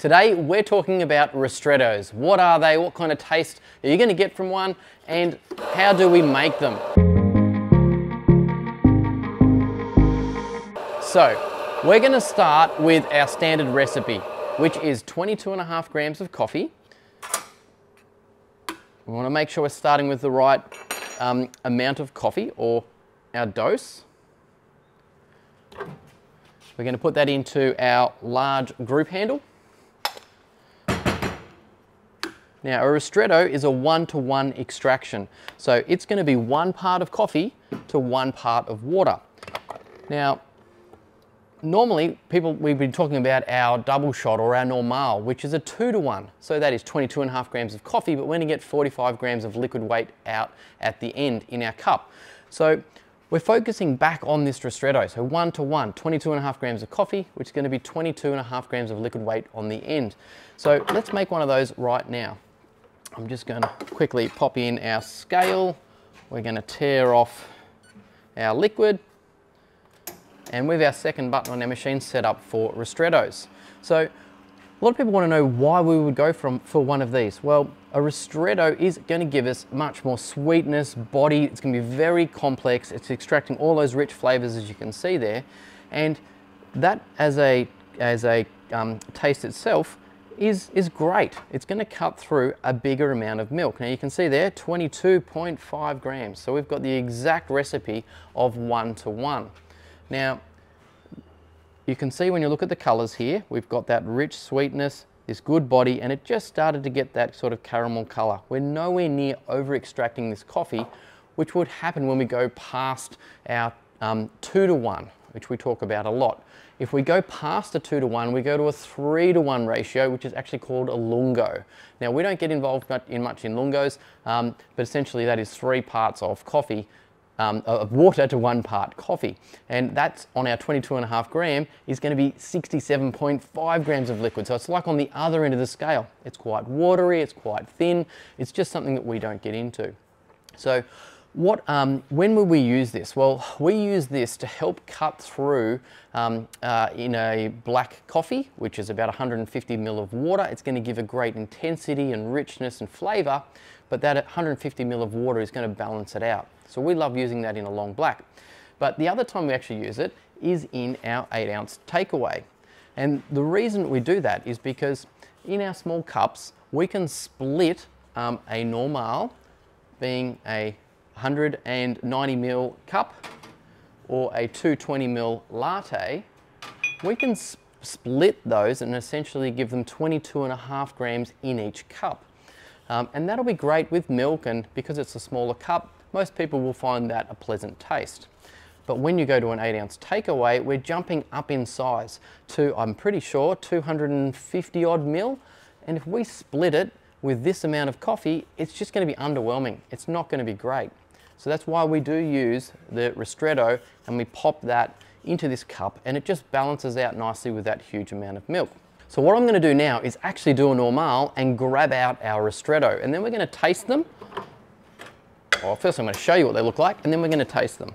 Today we're talking about ristrettos. What are they? What kind of taste are you going to get from one? And how do we make them? So we're going to start with our standard recipe, which is 22.5 grams of coffee. We want to make sure we're starting with the right amount of coffee, or our dose. We're going to put that into our large group handle. Now, a ristretto is a 1-to-1 extraction. So it's going to be 1 part of coffee to 1 part of water. Now, normally we've been talking about our double shot or our normale, which is a 2-to-1. So that is 22.5 grams of coffee, but we're going to get 45 grams of liquid weight out at the end in our cup. So we're focusing back on this ristretto. So 1-to-1, 22.5 grams of coffee, which is going to be 22.5 grams of liquid weight on the end. So let's make one of those right now. I'm just going to quickly pop in our scale. We're going to tear off our liquid. And with our second button on our machine set up for ristrettos. So a lot of people want to know why we would go for one of these. Well, a ristretto is going to give us much more sweetness, body. It's going to be very complex. It's extracting all those rich flavors, as you can see there. And that as a taste itself is great. It's going to cut through a bigger amount of milk. Now you can see there 22.5 grams. So we've got the exact recipe of 1-to-1. Now, you can see when you look at the colors here, we've got that rich sweetness, this good body, and it just started to get that sort of caramel color. We're nowhere near over extracting this coffee, which would happen when we go past our 2-to-1, which we talk about a lot. If we go past a 2-to-1, we go to a 3-to-1 ratio, which is actually called a lungo. Now, we don't get involved much in lungos, but essentially that is 3 parts of coffee, of water to 1 part coffee. And that's on our 22.5 gram is going to be 67.5 grams of liquid. So it's like on the other end of the scale. It's quite watery, it's quite thin. It's just something that we don't get into. So when will we use this? Well, we use this to help cut through in a black coffee, which is about 150 ml of water. It's going to give a great intensity and richness and flavor, but that 150 ml of water is going to balance it out. So we love using that in a long black. But the other time we actually use it is in our 8-ounce takeaway. And the reason we do that is because in our small cups, we can split a normale, being a 190 ml cup, or a 220 ml latte. We can split those and essentially give them 22.5 grams in each cup. And that'll be great with milk, and because it's a smaller cup, most people will find that a pleasant taste. But when you go to an 8-ounce takeaway, we're jumping up in size to, I'm pretty sure, 250 odd ml. And if we split it with this amount of coffee, it's just going to be underwhelming. It's not going to be great. So that's why we do use the ristretto, and we pop that into this cup, and it just balances out nicely with that huge amount of milk. So what I'm going to do now is actually do a normale and grab out our ristretto, and then we're going to taste them. Well, first I'm going to show you what they look like, and then we're going to taste them.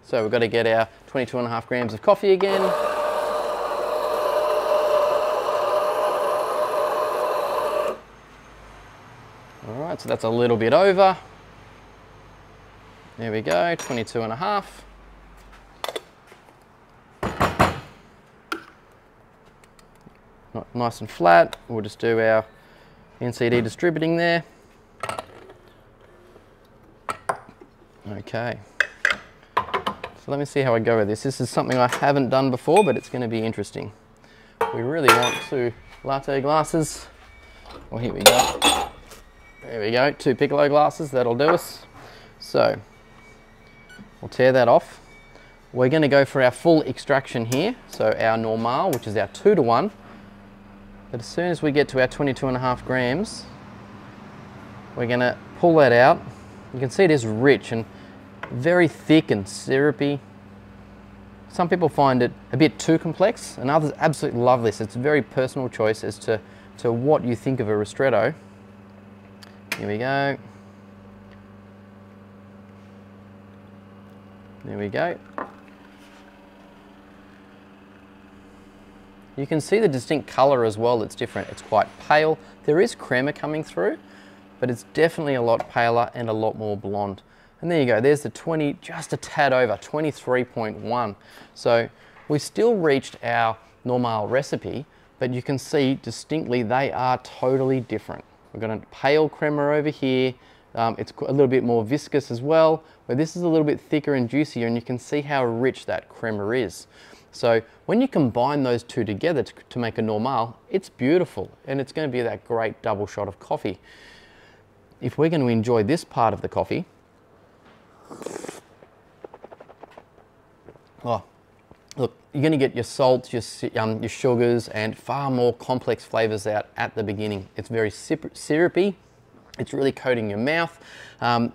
So we've got to get our 22.5 grams of coffee again. All right, so that's a little bit over. There we go, 22.5. Not nice and flat. We'll just do our NCD distributing there. Okay. So let me see how I go with this. This is something I haven't done before, but it's going to be interesting. We really want 2 latte glasses. Well, here we go. There we go, 2 piccolo glasses, that'll do us. So, we'll tear that off. We're going to go for our full extraction here. So our normale, which is our 2-to-1. But as soon as we get to our 22.5 grams, we're going to pull that out. You can see it is rich and very thick and syrupy. Some people find it a bit too complex, and others absolutely love this. It's a very personal choice as to what you think of a ristretto. Here we go. There we go. You can see the distinct color as well that's different. It's quite pale. There is crema coming through, but it's definitely a lot paler and a lot more blonde. And there you go, there's the 20, just a tad over, 23.1. So we still reached our normale recipe, but you can see distinctly they are totally different. We've got a pale crema over here. It's a little bit more viscous as well, but this is a little bit thicker and juicier, and you can see how rich that crema is. So when you combine those two together to make a normale, it's beautiful, and it's going to be that great double shot of coffee. If we're going to enjoy this part of the coffee, oh, look, you're going to get your salts, your sugars, and far more complex flavors out at the beginning. It's very syrupy. It's really coating your mouth. And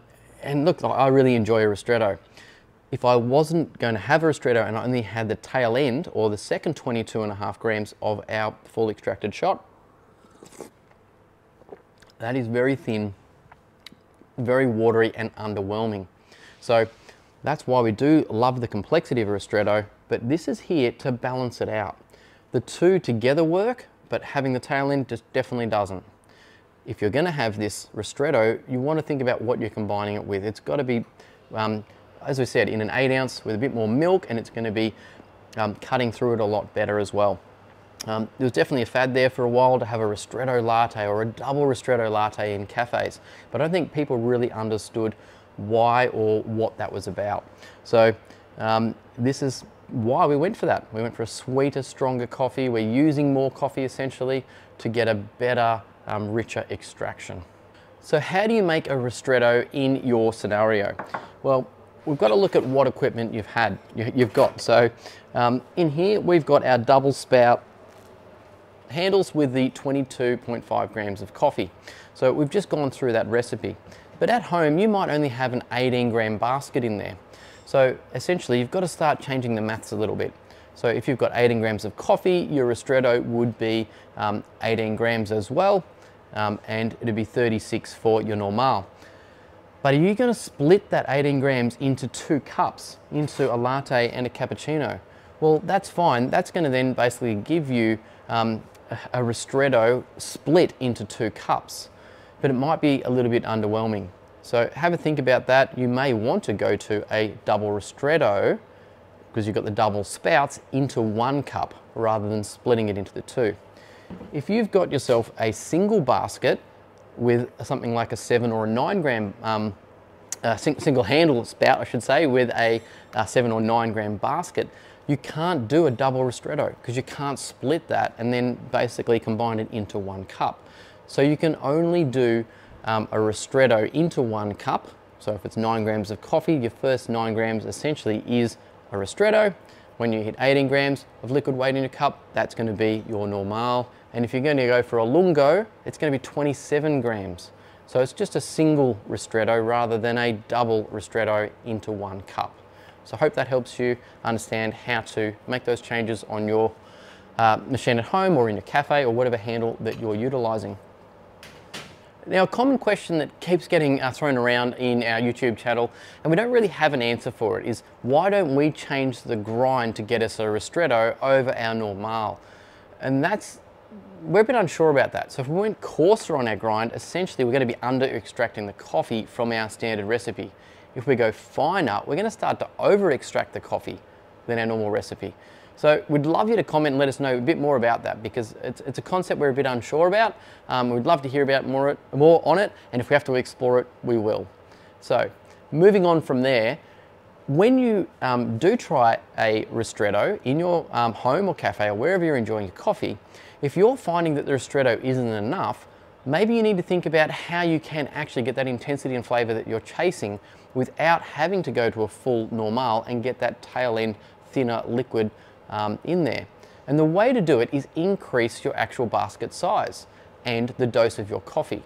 look, I really enjoy a Ristretto. If I wasn't going to have a Ristretto and I only had the tail end or the second 22.5 grams of our full extracted shot, that is very thin, very watery and underwhelming. So that's why we do love the complexity of a Ristretto, but this is here to balance it out. The two together work, but having the tail end just definitely doesn't. If you're going to have this Ristretto, you want to think about what you're combining it with. It's got to be, as we said, in an 8 ounce with a bit more milk, and it's going to be cutting through it a lot better as well. There was definitely a fad there for a while to have a Ristretto latte or a double Ristretto latte in cafes, but I don't think people really understood why or what that was about. So this is why we went for that. We went for a sweeter, stronger coffee. We're using more coffee essentially to get a better, richer extraction. So how do you make a Ristretto in your scenario? Well, we've got to look at what equipment you've got. So in here we've got our double spout handles with the 22.5 grams of coffee. So we've just gone through that recipe. But at home you might only have an 18 gram basket in there. So essentially you've got to start changing the maths a little bit. So if you've got 18 grams of coffee, your Ristretto would be 18 grams as well, and it'd be 36 for your normale. But are you going to split that 18 grams into 2 cups, into a latte and a cappuccino? Well, that's fine. That's going to then basically give you a Ristretto split into 2 cups, but it might be a little bit underwhelming. So have a think about that. You may want to go to a double Ristretto because you've got the double spouts into 1 cup rather than splitting it into the 2. If you've got yourself a single basket with something like a 7 or a 9 gram single handle spout, I should say, with a 7 or 9 gram basket, you can't do a double Ristretto because you can't split that and then basically combine it into 1 cup. So you can only do a Ristretto into 1 cup. So if it's 9 grams of coffee, your first 9 grams essentially is a Ristretto. When you hit 18 grams of liquid weight in your cup, that's going to be your normale. And if you're going to go for a Lungo, it's going to be 27 grams. So it's just a single Ristretto rather than a double Ristretto into 1 cup. So I hope that helps you understand how to make those changes on your machine at home or in your cafe or whatever handle that you're utilizing. Now, a common question that keeps getting thrown around in our YouTube channel, and we don't really have an answer for it, is why don't we change the grind to get us a Ristretto over our normale? And we're a bit unsure about that. So if we went coarser on our grind, essentially we're going to be under extracting the coffee from our standard recipe. If we go finer, we're going to start to over extract the coffee than our normal recipe. So we'd love you to comment and let us know a bit more about that, because it's a concept we're a bit unsure about. We'd love to hear about more on it, and if we have to explore it, we will. So moving on from there, when you do try a Ristretto in your home or cafe or wherever you're enjoying your coffee, if you're finding that the Ristretto isn't enough, maybe you need to think about how you can actually get that intensity and flavor that you're chasing without having to go to a full normale and get that tail end thinner liquid in there. And the way to do it is increase your actual basket size and the dose of your coffee.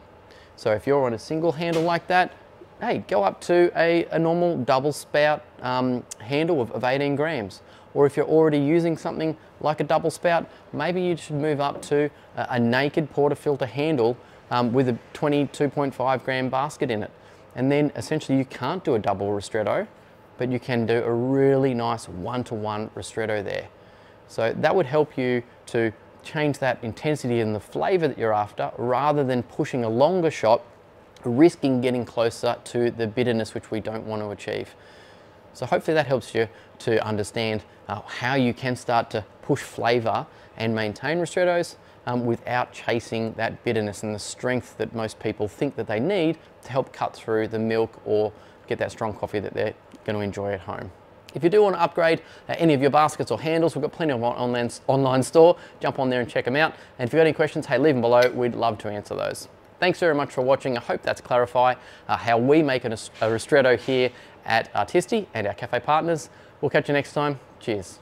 So if you're on a single handle like that, hey, go up to a normal double spout handle of 18 grams. Or if you're already using something like a double spout, maybe you should move up to a naked portafilter handle with a 22.5 gram basket in it. And then essentially you can't do a double Ristretto, but you can do a really nice 1-to-1 Ristretto there. So that would help you to change that intensity and the flavor that you're after, rather than pushing a longer shot, risking getting closer to the bitterness which we don't want to achieve. So hopefully that helps you to understand how you can start to push flavor and maintain ristrettos without chasing that bitterness and the strength that most people think that they need to help cut through the milk or get that strong coffee that they're going to enjoy at home. If you do want to upgrade any of your baskets or handles, we've got plenty of online store. Jump on there and check them out. And if you've got any questions, hey, leave them below. We'd love to answer those. Thanks very much for watching. I hope that's clarified how we make a ristretto here at Artisti and our cafe partners. We'll catch you next time. Cheers.